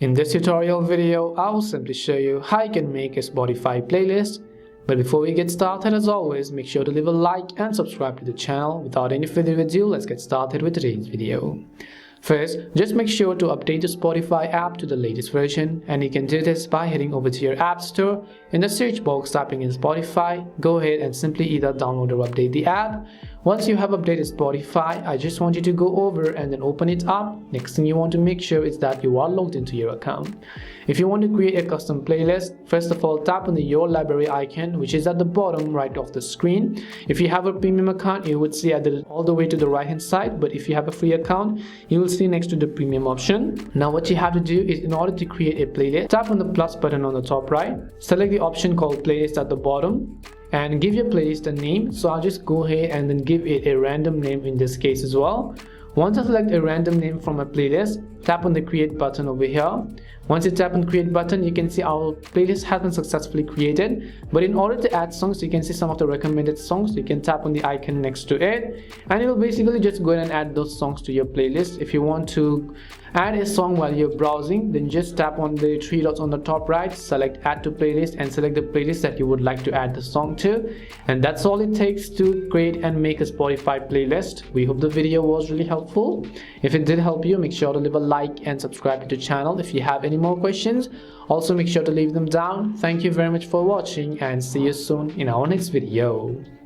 In this tutorial video, I will simply show you how you can make a Spotify playlist. But before we get started, as always, make sure to leave a like and subscribe to the channel. Without any further ado, let's get started with today's video. First, just make sure to update the Spotify app to the latest version, and you can do this by heading over to your app store. In the search box, typing in Spotify, go ahead and simply either download or update the app. Once you have updated Spotify, I just want you to go over and then open it up. Next thing you want to make sure is that you are logged into your account. If you want to create a custom playlist, first of all, tap on the Your Library icon, which is at the bottom right of the screen. If you have a premium account, you would see all the way to the right hand side, but if you have a free account, you will see next to the premium option. Now what you have to do is, in order to create a playlist, tap on the plus button on the top right, select the option called playlist at the bottom, and give your playlist a name. So I'll just go ahead and then give it a random name in this case as well. Once I select a random name from a playlist, tap on the create button over here. Once you tap on the create button, you can see our playlist has been successfully created. But in order to add songs, you can see some of the recommended songs. You can tap on the icon next to it, and it will basically just go ahead and add those songs to your playlist. If you want to add a song while you're browsing, then just tap on the three dots on the top right, select add to playlist, and select the playlist that you would like to add the song to. And that's all it takes to create and make a Spotify playlist. We hope the video was really helpful. If it did help you, make sure to leave a like and subscribe to the channel. If you have any more questions, also make sure to leave them down. Thank you very much for watching, and see you soon in our next video.